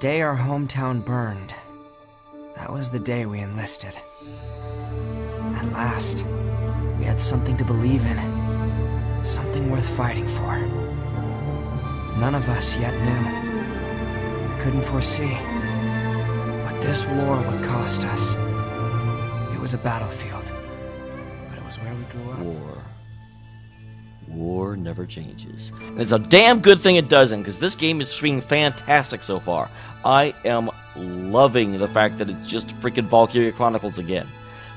day our hometown burned, that was the day we enlisted. At last, we had something to believe in, something worth fighting for. None of us yet knew. We couldn't foresee what this war would cost us. It was a battlefield, but it was where we grew up. War never changes. And it's a damn good thing it doesn't, because this game is being fantastic so far. I am loving the fact that it's just freaking Valkyria Chronicles again.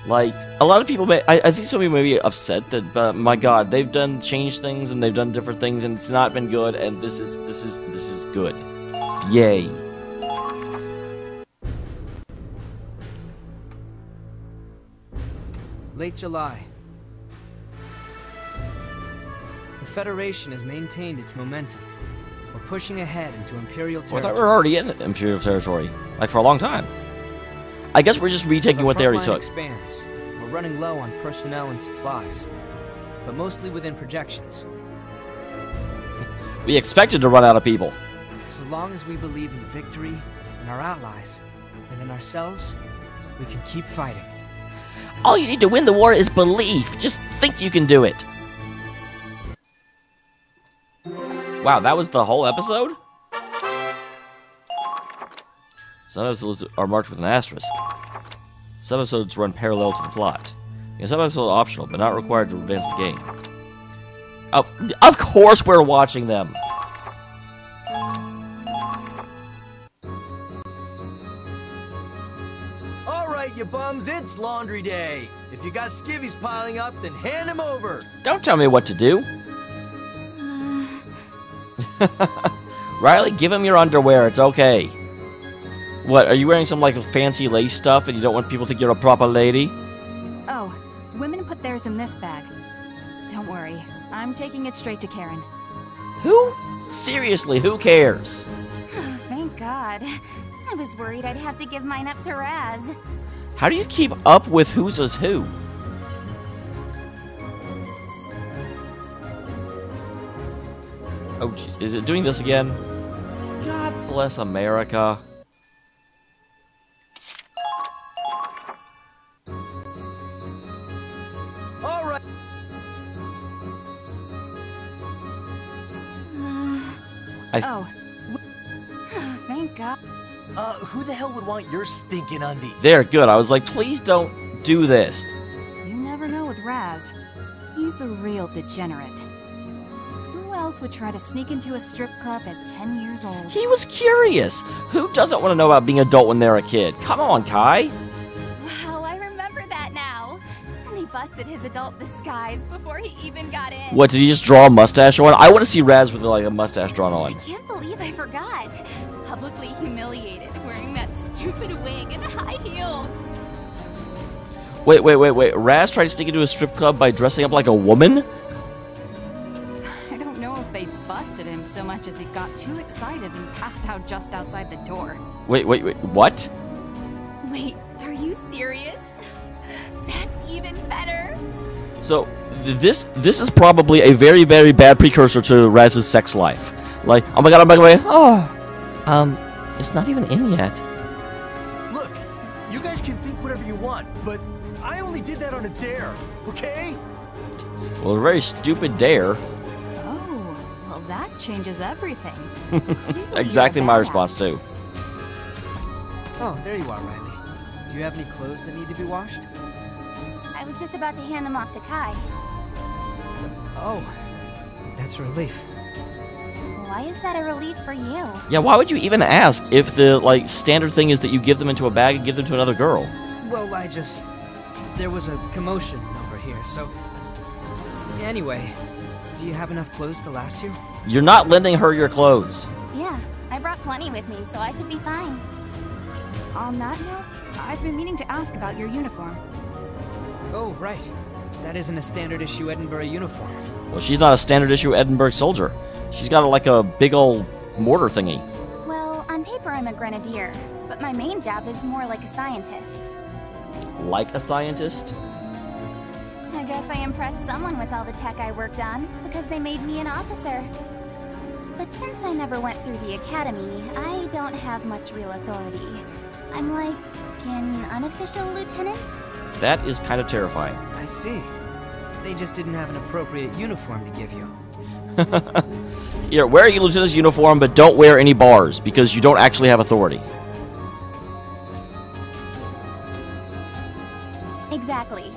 Like, a lot of people I think some people may be upset that, my god, they've changed things and they've done different things and it's not been good, and this is good. Yay. Late July. The Federation has maintained its momentum. We're pushing ahead into Imperial territory. Well, I thought we were already in Imperial territory, like for a long time. I guess we're just retaking what they already took. Expands, we're running low on personnel and supplies, but mostly within projections. We expected to run out of people. So long as we believe in victory, in our allies, and in ourselves, we can keep fighting. All you need to win the war is belief. Just think you can do it. Wow, that was the whole episode? Some episodes are marked with an asterisk. Some episodes run parallel to the plot. And some episodes are optional, but not required to advance the game. Oh, of course we're watching them! Alright, you bums, it's laundry day. If you got skivvies piling up, then hand them over. Don't tell me what to do. Riley, give him your underwear, it's okay. What, are you wearing some, like, fancy lace stuff and you don't want people to think you're a proper lady? Oh, women put theirs in this bag. Don't worry, I'm taking it straight to Karen. Who? Seriously, who cares? Oh, thank God. I was worried I'd have to give mine up to Raz. How do you keep up with who's as who? Oh, jeez. Is it doing this again? God bless America. All right. Oh, thank God. Who the hell would want your stinking undies? There, good. I was like, please don't do this. You never know with Raz. He's a real degenerate. Who else would try to sneak into a strip club at 10 years old? He was curious. Who doesn't want to know about being an adult when they're a kid? Come on, Kai. Wow, I remember that now. And he busted his adult disguise before he even got in. What, did he just draw a mustache on? I want to see Raz with, like, a mustache drawn on. I can't believe I forgot. Publicly humiliated, wearing that stupid wig and high heels. Wait. Raz tried to sneak into a strip club by dressing up like a woman? I don't know if they busted him so much as he got too excited and passed out just outside the door. Wait, what? Wait, are you serious? That's even better. So, this is probably a very, very bad precursor to Raz's sex life. Like, oh my god, it's not even in yet. Look, you guys can think whatever you want, but I only did that on a dare, okay? Well, a very stupid dare. Oh, well that changes everything. Exactly my response, too. Oh, there you are, Riley. Do you have any clothes that need to be washed? I was just about to hand them off to Kai. Oh, that's a relief. Why is that a relief for you? Yeah, why would you even ask if the, like, standard thing is that you give them into a bag and give them to another girl? Well, there was a commotion over here, so... Anyway, do you have enough clothes to last you? You're not lending her your clothes. Yeah, I brought plenty with me, so I should be fine. On that note, I've been meaning to ask about your uniform. Oh, right. That isn't a standard issue Edinburgh uniform. Well, she's not a standard issue Edinburgh soldier. She's got like a big old mortar thingy. Well, on paper I'm a grenadier, but my main job is more like a scientist. Like a scientist? I guess I impressed someone with all the tech I worked on, because they made me an officer. But since I never went through the academy, I don't have much real authority. I'm like an unofficial lieutenant? That is kind of terrifying. I see. They just didn't have an appropriate uniform to give you. Here, wear your lieutenant's uniform, but don't wear any bars, because you don't actually have authority. Exactly.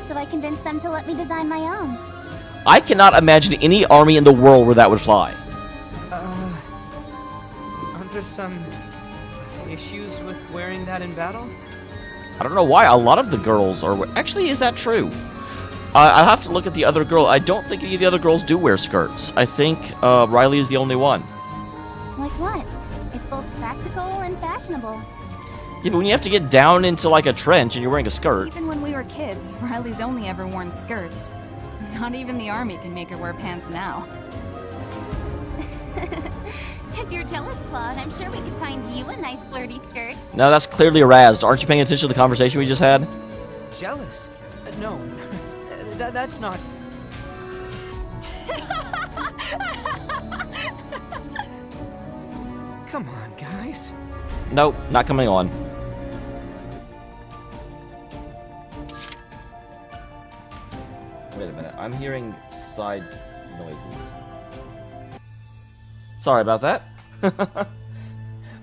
So I convinced them to let me design my own. I cannot imagine any army in the world where that would fly. Aren't there some issues with wearing that in battle? I don't know why. A lot of the girls are... Actually, is that true? I'll have to look at the other girl. I don't think any of the other girls do wear skirts. I think Riley is the only one. Like what? It's both practical and fashionable. Yeah, but when you have to get down into like a trench and you're wearing a skirt... Even when we were kids, Riley's only ever worn skirts. Not even the army can make her wear pants now. If you're jealous, Claude, I'm sure we could find you a nice flirty skirt. No, that's clearly Razzed. Aren't you paying attention to the conversation we just had? Jealous? No. That's not... Come on, guys. Nope, not coming on. Wait a minute, I'm hearing side noises. Sorry about that.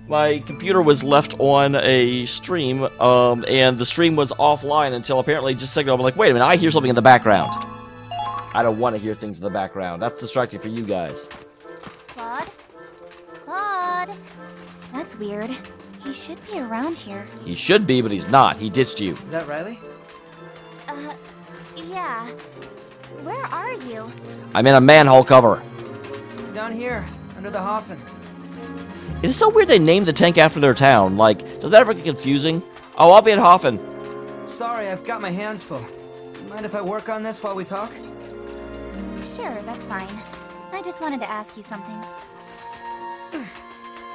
My computer was left on a stream, and the stream was offline until apparently just a second ago. I'm like, wait a minute, I hear something in the background. I don't want to hear things in the background. That's distracting for you guys. Claude? Claude? That's weird. He should be around here. He should be, but he's not. He ditched you. Is that Riley? Yeah. Where are you? I'm in a manhole cover. Down here, under the Hoffen. It is so weird they named the tank after their town. Like, does that ever get confusing? Oh, I'll be at Hoffen. Sorry, I've got my hands full. Mind if I work on this while we talk? Sure, that's fine. I just wanted to ask you something.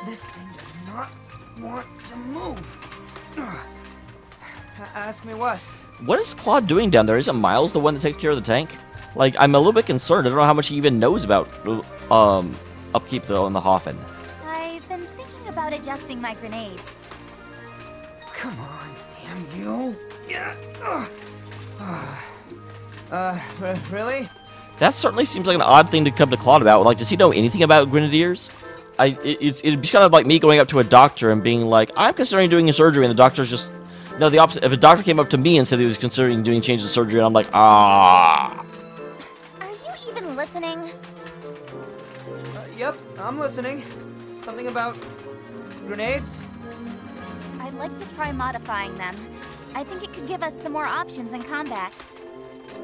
This thing does not want to move. Ask me what? What is Claude doing down there? Isn't Miles the one that takes care of the tank? Like, I'm a little bit concerned. I don't know how much he even knows about upkeep though in the Hoffen. I've been thinking about adjusting my grenades. Come on, damn you. Yeah. Really? That certainly seems like an odd thing to come to Claude about. Like, does he know anything about grenadiers? It'd be kind of like me going up to a doctor and being like, I'm considering doing a surgery, and the doctor's just... No, the opposite. If a doctor came up to me and said he was considering doing changes in surgery, and I'm like, ah. Are you even listening? Yep, I'm listening. Something about grenades? I'd like to try modifying them. I think it could give us some more options in combat.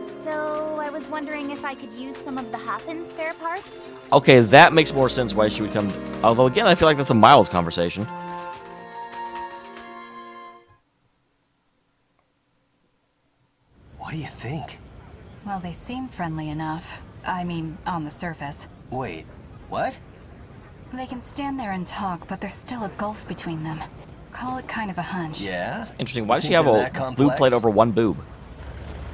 So, I was wondering if I could use some of the Hoffen's spare parts? Okay, that makes more sense why she would come... Although, again, I feel like that's a Miles conversation. What do you think? Well, they seem friendly enough. I mean, on the surface. Wait, what? They can stand there and talk, but there's still a gulf between them. Call it kind of a hunch. Yeah? Interesting. Why does she Think have they're a that boob complex? plate over one boob?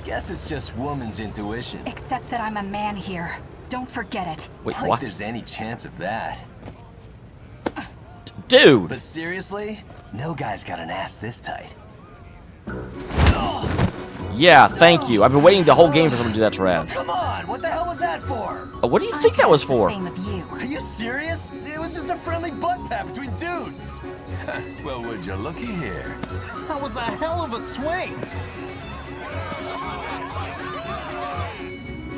Guess it's just woman's intuition. Except that I'm a man here. Don't forget it. Wait, Like what? there's any chance of that. Dude! But seriously, no guy's got an ass this tight. Yeah, thank you. I've been waiting the whole game for someone to do that to Raz. Come on, what the hell was that for? What do you think that was for? Same of you. Are you serious? It was just a friendly butt pat between dudes. Well, would you looky here? That was a hell of a swing.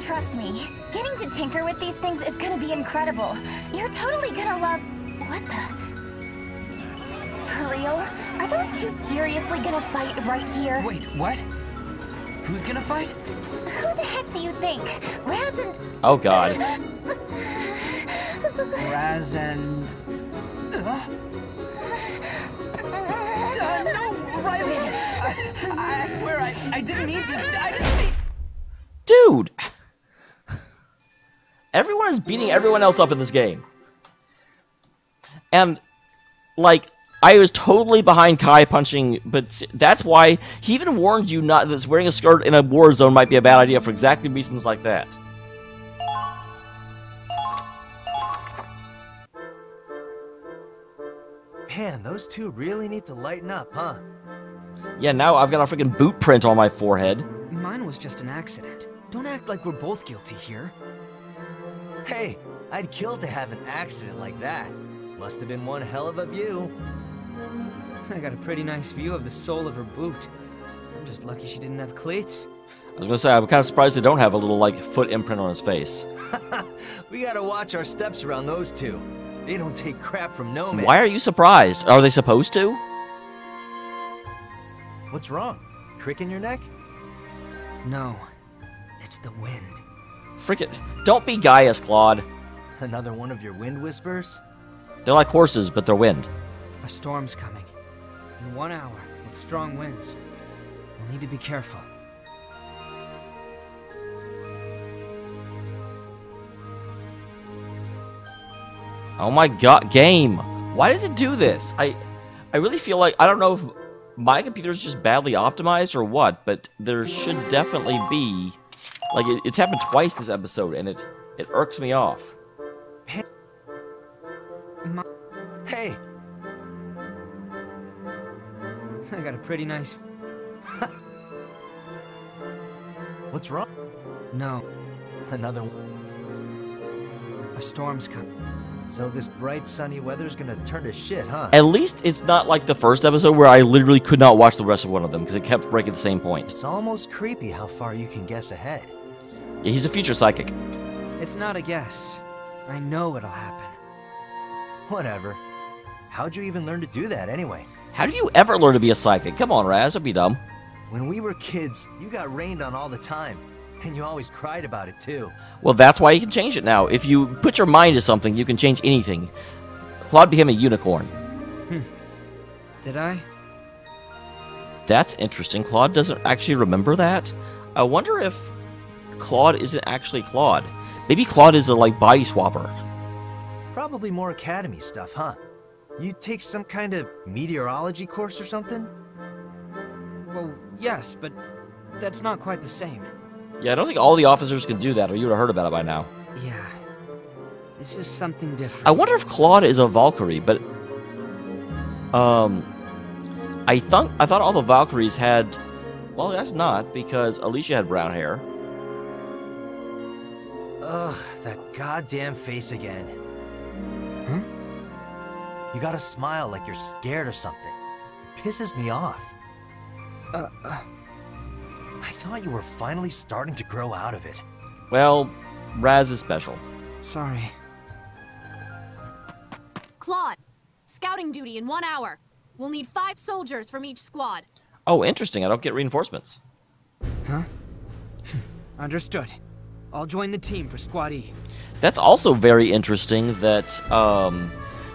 Trust me, getting to tinker with these things is gonna be incredible. You're totally gonna love... What the... For real? Are those two seriously gonna fight right here? Wait, what? Who's gonna fight? Who the heck do you think? Raz and... Oh, God. Raz and... No, Riley! I swear, I didn't mean to... I didn't mean... Dude! Everyone is beating everyone else up in this game. And, like... I was totally behind Kai punching, but that's why he even warned you not that wearing a skirt in a war zone might be a bad idea for exactly reasons like that. Man, those two really need to lighten up, huh? Yeah, now I've got a freaking boot print on my forehead. Mine was just an accident. Don't act like we're both guilty here. Hey, I'd kill to have an accident like that. Must have been one hell of a view. I got a pretty nice view of the sole of her boot. I'm just lucky she didn't have cleats. I was gonna say, I'm kind of surprised they don't have a little, like, foot imprint on his face. We gotta watch our steps around those two. They don't take crap from no man. Why are you surprised? Are they supposed to? What's wrong? Crick in your neck? No, it's the wind. Frickin', don't be Gaius, Claude. Another one of your wind whispers? They're like horses, but they're wind. A storm's coming. In 1 hour, with strong winds. We'll need to be careful. Oh my god, game! Why does it do this? I really feel like, I don't know if my computer is just badly optimized or what, but there should definitely be, like, it's happened twice this episode, and it irks me off. Hey! I got a pretty nice... What's wrong? No, Another one. a storm's coming. So this bright sunny weather's gonna turn to shit, huh? At least it's not like the first episode where I literally could not watch the rest of one of them because it kept breaking the same point. It's almost creepy how far you can guess ahead. Yeah, he's a future psychic. It's not a guess. I know it'll happen. Whatever. How'd you even learn to do that anyway? How do you ever learn to be a psychic? Come on, Raz, don't be dumb. When we were kids, you got rained on all the time. And you always cried about it too. Well, that's why you can change it now. If you put your mind to something, you can change anything. Claude became a unicorn. Did I? That's interesting. Claude doesn't actually remember that. I wonder if Claude isn't actually Claude. Maybe Claude is a, like, body swapper. Probably more academy stuff, huh? You take some kind of meteorology course or something? Well, yes, but that's not quite the same. Yeah, I don't think all the officers can do that, or you would have heard about it by now. Yeah. This is something different. I wonder if Claude is a Valkyrie, but... I thought all the Valkyries had... Well, that's not, because Alicia had brown hair. Ugh, that goddamn face again. Huh? You gotta smile like you're scared of something. It pisses me off. I thought you were finally starting to grow out of it. Well, Raz is special. Sorry. Claude, scouting duty in 1 hour. We'll need 5 soldiers from each squad. Oh, interesting. I don't get reinforcements. Huh? Understood. I'll join the team for Squad E. That's also very interesting that,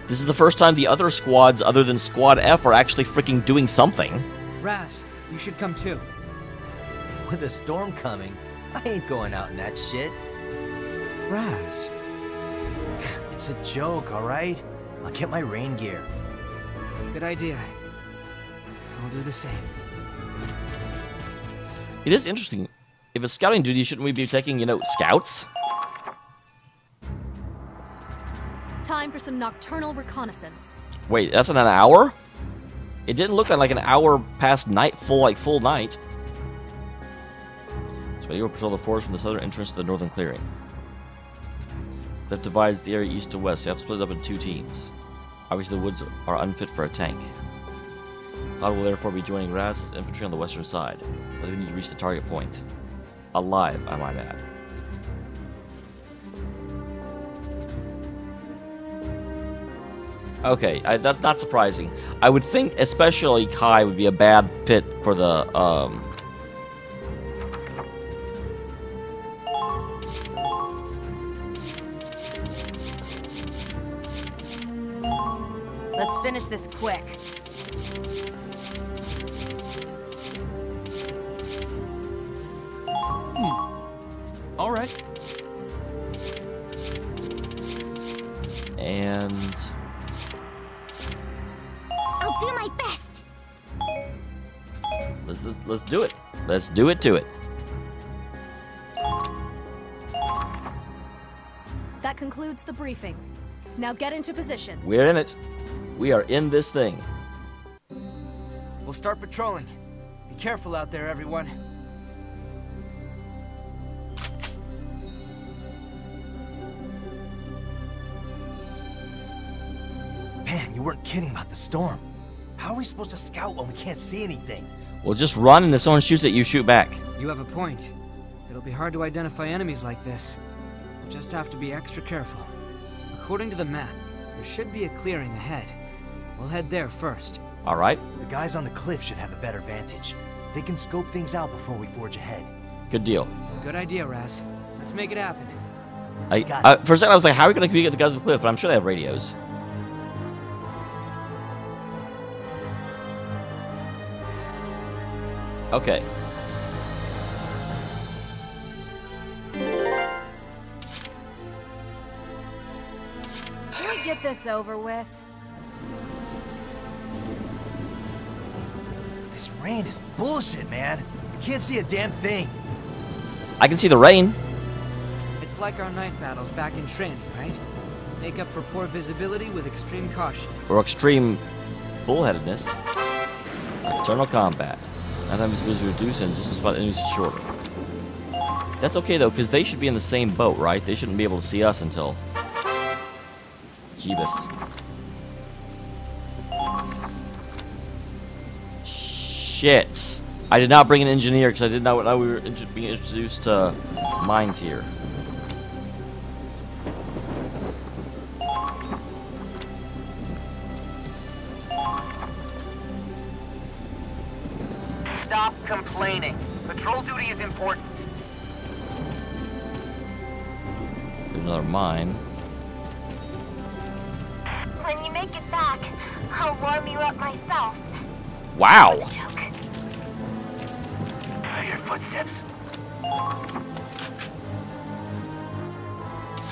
this is the first time the other squads other than Squad F are actually freaking doing something. Raz, you should come too. With a storm coming, I ain't going out in that shit. Raz. It's a joke, alright? I'll get my rain gear. Good idea. I'll do the same. It is interesting. If it's scouting duty, shouldn't we be taking, you know, scouts? Time for some nocturnal reconnaissance. Wait, that's in an hour? It didn't look like an hour past night, full night. So you will patrol the forest from the southern entrance to the northern clearing. That divides the area east to west. You have to split it up into 2 teams. Obviously, the woods are unfit for a tank. Cloud will therefore be joining Raz's infantry on the western side, but we need to reach the target point. Alive, I might add. Okay, that's not surprising. I would think especially Kai would be a bad fit for the, Let's finish this quick. All right. And... I'll do my best. Let's do it. Let's do it to it. That concludes the briefing. Now get into position. We're in it. We are in this thing. We'll start patrolling. Be careful out there, everyone. Man, you weren't kidding about the storm. How are we supposed to scout when we can't see anything? We'll just run, and if someone shoots at you, shoot back. You have a point. It'll be hard to identify enemies like this. We'll just have to be extra careful. According to the map, there should be a clearing ahead. We'll head there first. All right. The guys on the cliff should have a better vantage. They can scope things out before we forge ahead. Good deal. Good idea, Raz. Let's make it happen. For a second, I was like, how are we going to communicate with the guys on the cliff? But I'm sure they have radios. Okay. Can we get this over with? This rain is bullshit, man. I can't see a damn thing. I can see the rain. It's like our night battles back in training, right? Make up for poor visibility with extreme caution. Or extreme bullheadedness. Nocturnal combat. Nighttime visibility is reduced and distance spot enemies is shorter. That's okay though, because they should be in the same boat, right? They shouldn't be able to see us until... Jeebus. Shit. I did not bring an engineer because I did not know we were being introduced to mines here. Stop complaining. Patrol duty is important. Another mine. When you make it back, I'll warm you up myself. Wow. Joke. I hear footsteps.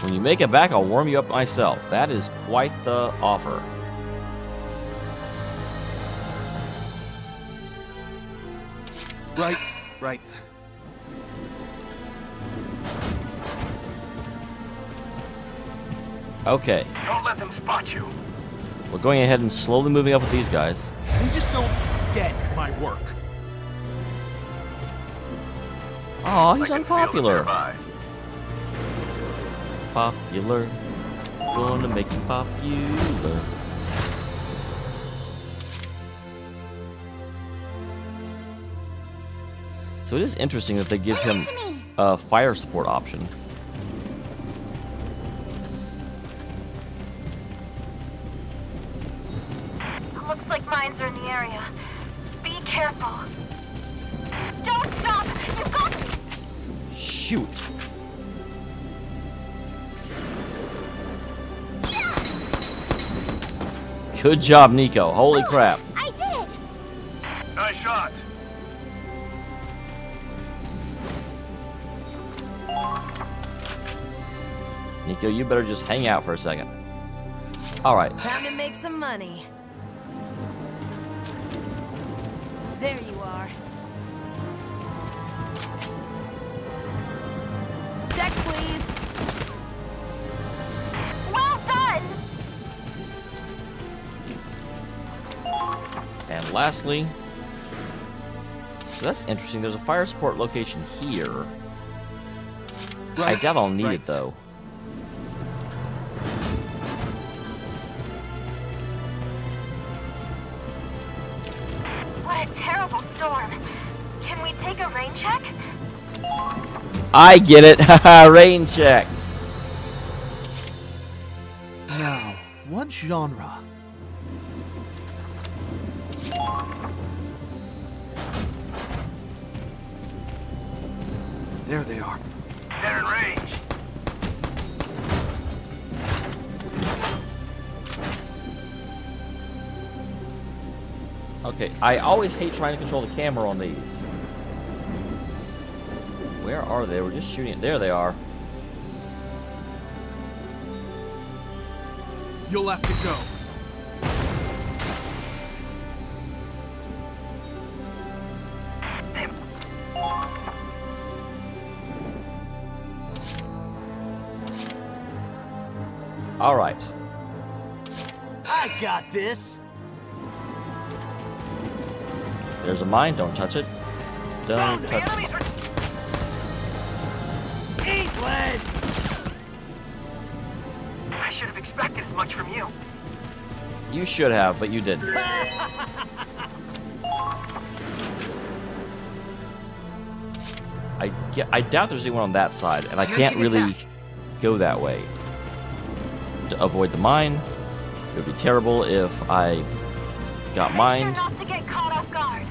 When you make it back, I'll warm you up myself. That is quite the offer. Right. Okay. Don't let them spot you. We're going ahead and slowly moving up with these guys. You just don't get my work. Aw, he's I can feel it unpopular. nearby. Popular. Gonna make him popular. So it is interesting that they give him a fire support option. Looks like mines are in the area. Be careful. Don't stop! You've got to... Shoot. Good job, Nico. Holy crap. I did it! Nice shot. Nico, you better just hang out for a second. Alright. Time to make some money. There you are. Check, please. Well done! And lastly, so that's interesting. There's a fire support location here. I doubt I'll need it though. What a terrible storm. Can we take a rain check? I get it. Haha, rain check. Now, what genre? There they are. They're in range. Okay, I always hate trying to control the camera on these. Where are they? We're just shooting. There they are. You'll have to go. All right. I got this. There's a mine. Don't touch it. Don't touch it. Eat lead! I should have expected as much from you. You should have, but you didn't. I doubt there's anyone on that side, and I can't really go that way. To avoid the mine, it would be terrible if I got mined. Make sure not to get caught off guard.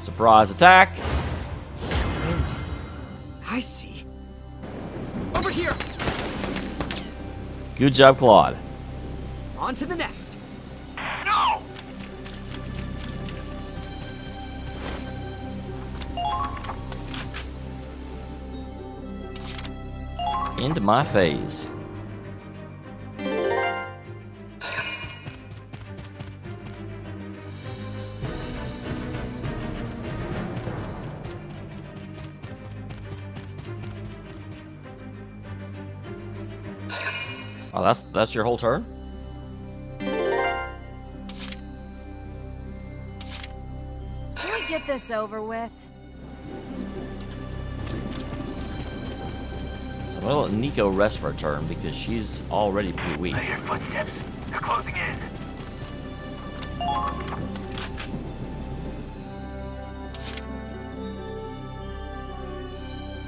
Surprise attack! Wind. I see. Over here! Good job, Claude. On to the next. No! Into my phase. Oh, that's your whole turn? Can we get this over with? So I'm gonna let Nico rest for a turn because she's already pretty weak. I hear footsteps. They're closing in.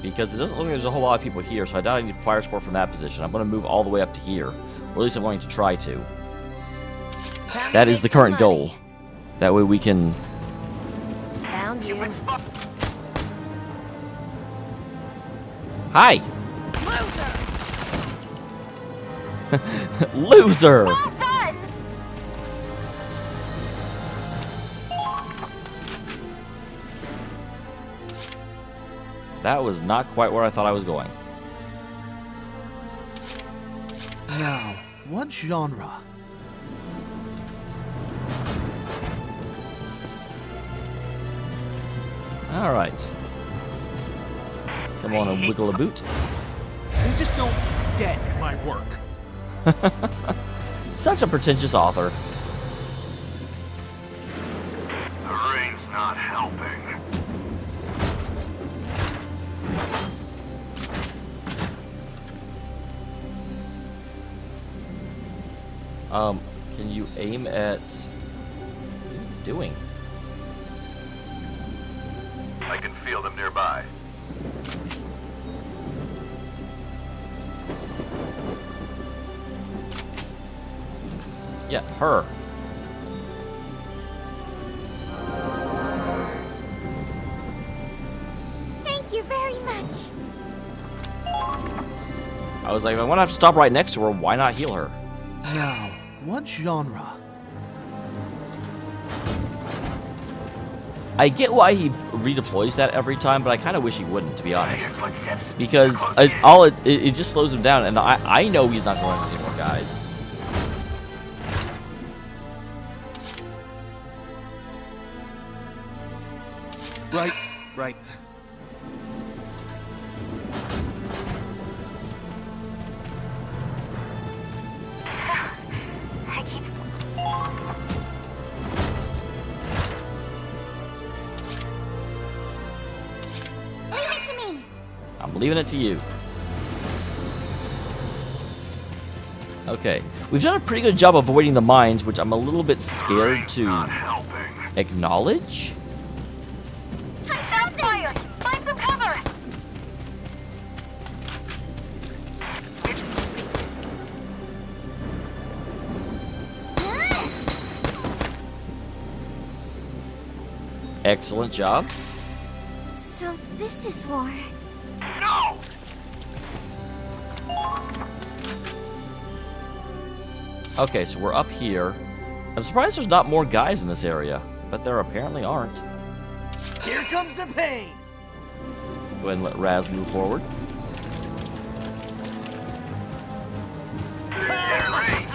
Because it doesn't look like there's a whole lot of people here, so I doubt I need fire support from that position. I'm going to move all the way up to here. Or at least I'm going to try to. That is the current goal. That way we can... Found you. Hi! Loser! Loser! Well done! That was not quite where I thought I was going. Now, what genre? Alright. Come on and wiggle a boot. They just don't get my work. Such a pretentious author. The rain's not helping. Can you aim at... What are you doing? I can feel them nearby. Yeah, her. Thank you very much. I was like, if I want to have to stop right next to her, why not heal her? Now, what genre? I get why he redeploys that every time, but I kind of wish he wouldn't, to be I hear honest. footsteps. Because They're closing in. it just slows him down, and I know he's not going to run any more guys. Right. I keep... Leave it to me. I'm leaving it to you. Okay. We've done a pretty good job avoiding the mines, which I'm a little bit scared Not to helping. acknowledge. I found them. Fire. Find some cover. Excellent job. So this is war. No! Okay, so we're up here. I'm surprised there's not more guys in this area, but there apparently aren't. Here comes the pain. Go ahead and let Raz move forward. They're in range.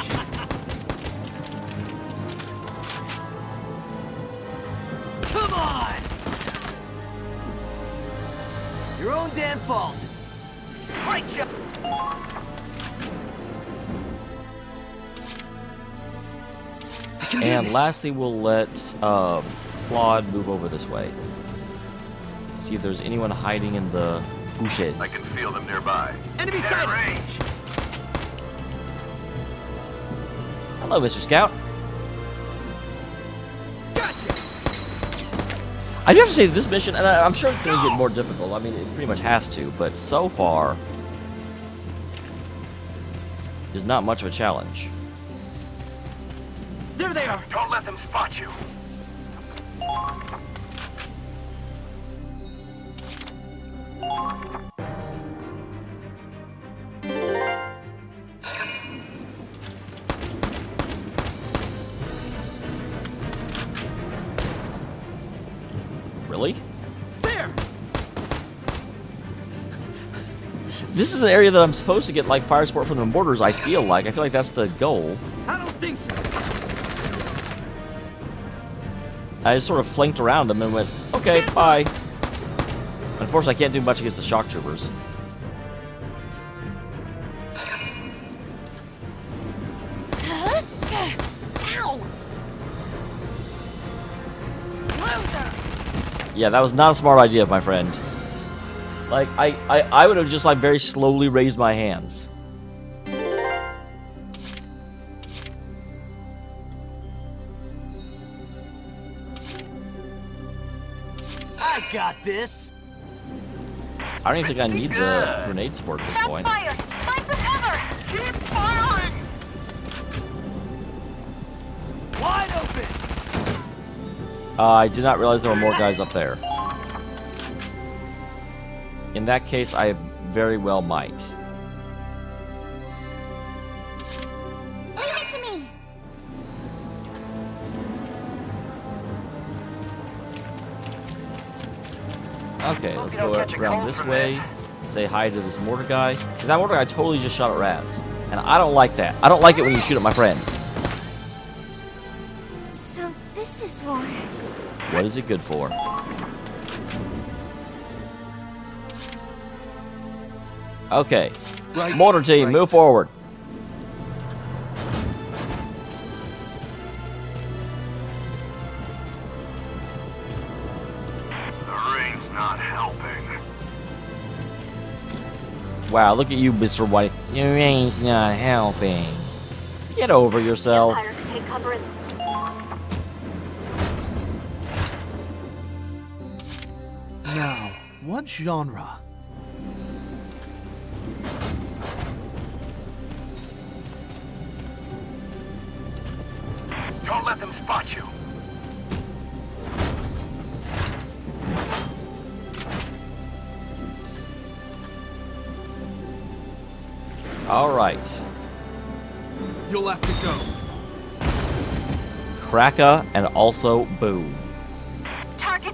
Come on! Your own damn fault. And lastly, we'll let Claude move over this way. See if there's anyone hiding in the bushes. I can feel them nearby. Enemy They're sighted! in range. Hello, Mr. Scout. Gotcha! I do have to say, this mission, and I'm sure it's going to get more difficult. I mean, it pretty much has to, but so far, is not much of a challenge. There they are! Don't let them spot you. Really? There! This is an area that I'm supposed to get, like, fire support from the mortars, I feel like. I feel like that's the goal. I don't think so. I just sort of flanked around them and went, okay, bye. Unfortunately, I can't do much against the shock troopers. Ow! Loser! Yeah, that was not a smart idea, my friend. Like, I would have just, like, very slowly raised my hands. I got this! I don't even think I need the grenade support at this Shots point. fired! Find some cover! Keep firing! Wide open! I did not realize there were more guys up there. In that case, I very well might. Leave it to me! Okay, let's go around this way. Say hi to this mortar guy. 'Cause that mortar guy totally just shot at Raz. And I don't like that. I don't like it when you shoot at my friends. So this is war. What is it good for? Okay. Right. Mortar team, move forward. The rain's not helping. Wow, look at you, Mr. White. Your rain's not helping. Get over yourself. Take cover in Now, what genre? Don't let them spot you. All right. You'll have to go. Kraka and also boom. target.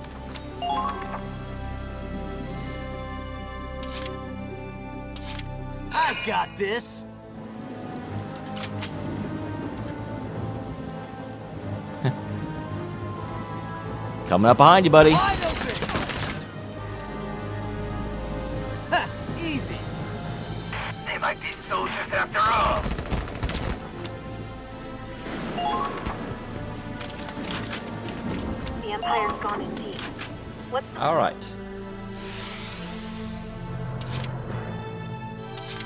I got this! Coming up behind you, buddy. Wide open! Ha! Easy! They might be soldiers after all. The Empire's gone in deep. What's All right.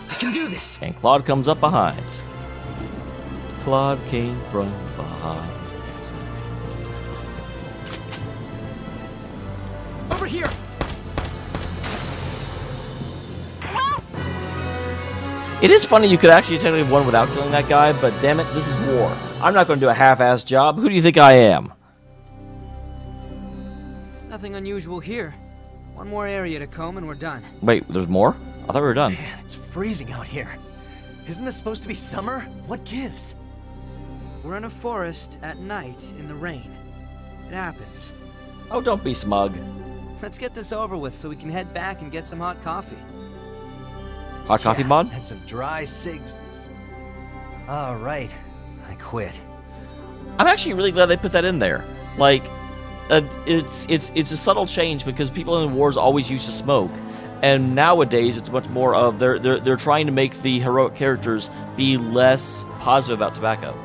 I can do this! And Claude comes up behind. Claude came from behind. Over here! It is funny you could actually technically have won without killing that guy, but damn it, this is war. I'm not going to do a half-assed job. Who do you think I am? Nothing unusual here. One more area to comb and we're done. Wait, there's more? I thought we were done. Man, it's freezing out here. Isn't this supposed to be summer? What gives? We're in a forest at night in the rain. It happens. Oh, don't be smug. Let's get this over with so we can head back and get some hot coffee. Hot coffee mod? And some dry cigs. All right, I quit. I'm actually really glad they put that in there. Like, it's a subtle change because people in wars always used to smoke, And nowadays, it's much more of they're trying to make the heroic characters be less positive about tobacco.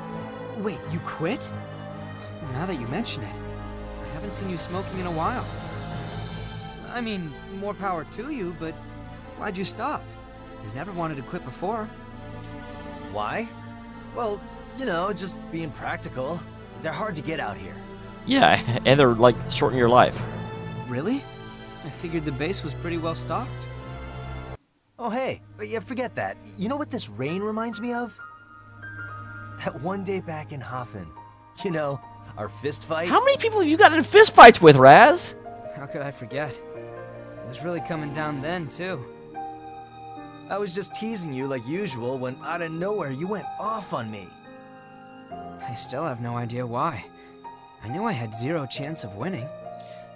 Wait, you quit? Now that you mention it, I haven't seen you smoking in a while. I mean, more power to you, but why'd you stop? You've never wanted to quit before. Why? Well, you know, just being practical. They're hard to get out here. Yeah, and they're like shortening your life. Really? I figured the base was pretty well stocked. Oh, hey, yeah, forget that. You know what this rain reminds me of? That one day back in Hafen. You know, our fist fight. How many people have you gotten in fist fights with, Raz? How could I forget? It was really coming down then, too. I was just teasing you like usual when out of nowhere you went off on me. I still have no idea why. I knew I had zero chance of winning.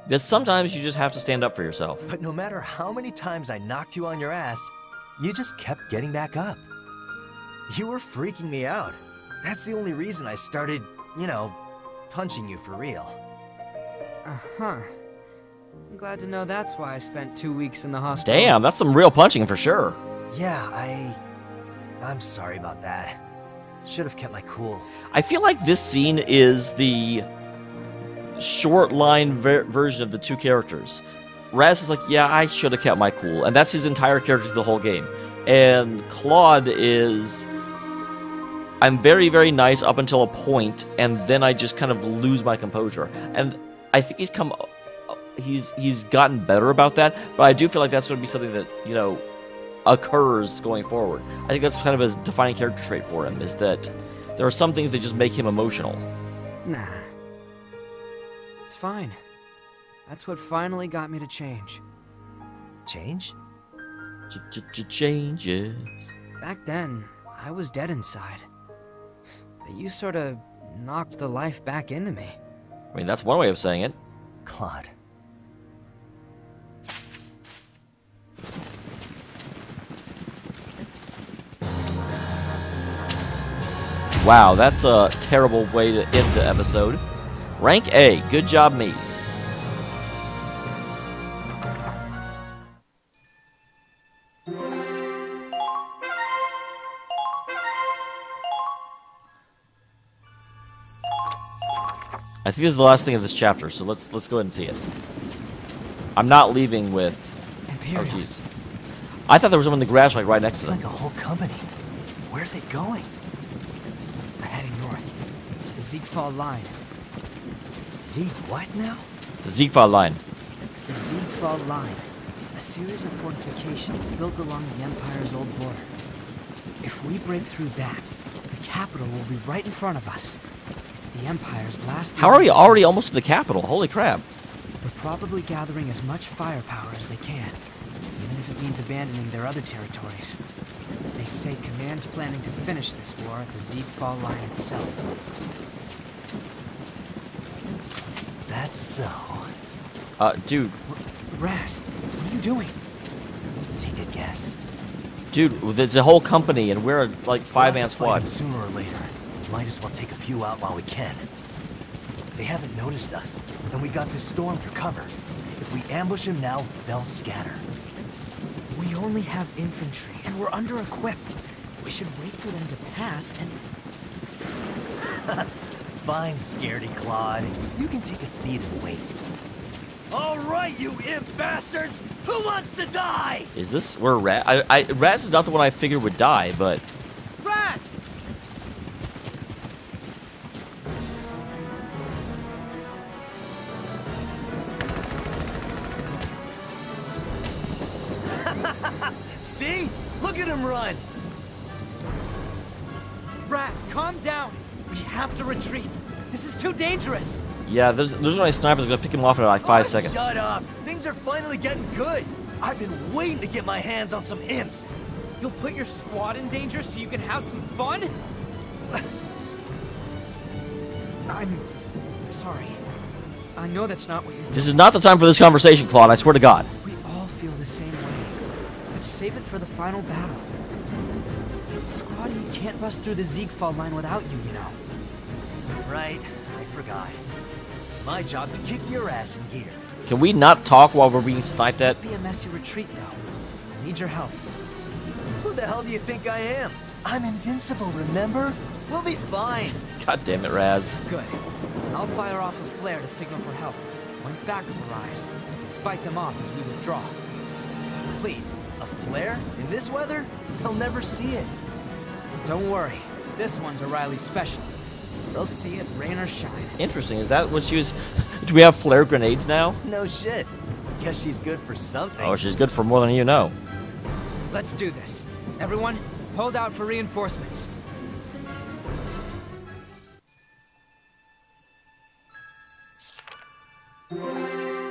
Because sometimes you just have to stand up for yourself. But no matter how many times I knocked you on your ass, you just kept getting back up. You were freaking me out. That's the only reason I started, you know, punching you for real. Uh-huh. I'm glad to know that's why I spent 2 weeks in the hospital. Damn, that's some real punching for sure. Yeah, I'm sorry about that. Should have kept my cool. I feel like this scene is the short line version of the two characters. Raz is like, yeah, I should have kept my cool. And that's his entire character the whole game. And Claude is, I'm very, very nice up until a point, and then I just kind of lose my composure. And I think he's gotten better about that, but I do feel like that's going to be something that, you know, occurs going forward. I think that's kind of a defining character trait for him, is that there are some things that just make him emotional. Nah. It's fine. That's what finally got me to change. Change? Changes. Back then, I was dead inside. But you sort of knocked the life back into me. I mean, that's one way of saying it. Claude. Wow, that's a terrible way to end the episode. Rank A. Good job, me. I think this is the last thing of this chapter, so let's go ahead and see it. I'm not leaving with... Imperials. Oh, jeez. I thought there was one in the grass like right next to them. It's like a whole company. Where's it going? They're heading north, to the Ziegfall line. Zieg what now? The Ziegfall line. The Ziegfall line, a series of fortifications built along the Empire's old border. If we break through that, the capital will be right in front of us. It's the Empire's last... How are we already almost to the capital? Holy crap. They're probably gathering as much firepower as they can, even if it means abandoning their other territories. They say Command's planning to finish this war at the Ziegfall line itself. That's so. Dude. Raz, what are you doing? Take a guess. Dude, there's a whole company, and we're a, like, five-man squad. Sooner or later, might as well take a few out while we can. They haven't noticed us, and we got this storm for cover. If we ambush them now, they'll scatter. We only have infantry, and we're under-equipped. We should wait for them to pass and... Fine, scaredy Claude. You can take a seat and wait. All right, you imp bastards! Who wants to die? Is this where Raz... Raz is not the one I figured would die, but... Raz! See? Look at him run! Raz, calm down! We have to retreat! This is too dangerous! Yeah, there's only snipers gonna pick him off in like 5 seconds. Shut up! Things are finally getting good! I've been waiting to get my hands on some imps! You'll put your squad in danger so you can have some fun? I'm sorry. I know that's not what you're doing. This is not the time for this conversation, Claude, I swear to God. We all feel the same way. But save it for the final battle. Squaddy can't bust through the Ziegfall line without you, you know. Right, I forgot. It's my job to kick your ass in gear. Can we not talk while we're being sniped at? Be a messy retreat, though. I need your help. Who the hell do you think I am? I'm invincible, remember? We'll be fine. God damn it, Raz. Good. I'll fire off a flare to signal for help. Once backup arrives, we can fight them off as we withdraw. Wait, a flare? In this weather? They'll never see it. Don't worry. This one's O'Reilly's special. They'll see it, rain or shine. Interesting. Is that what she was... Do we have flare grenades now? No shit. Guess she's good for something. Oh, she's good for more than you know. Let's do this. Everyone, hold out for reinforcements.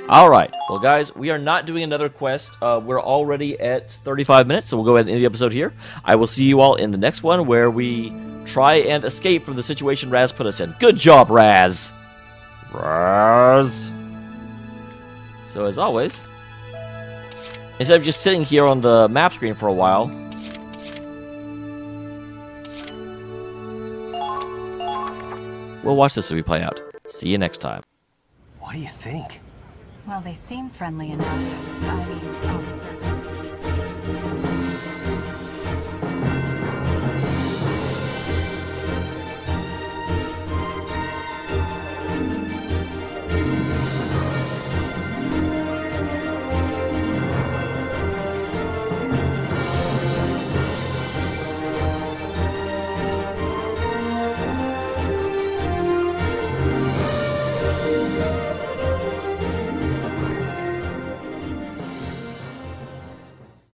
Alright, well guys, we are not doing another quest. We're already at 35 minutes, so we'll go ahead and end the episode here. I will see you all in the next one where we try and escape from the situation Raz put us in. Good job, Raz! Raz! So as always, instead of just sitting here on the map screen for a while, we'll watch this as we play out. See you next time. What do you think? Well, they seem friendly enough. I mean, on the surface.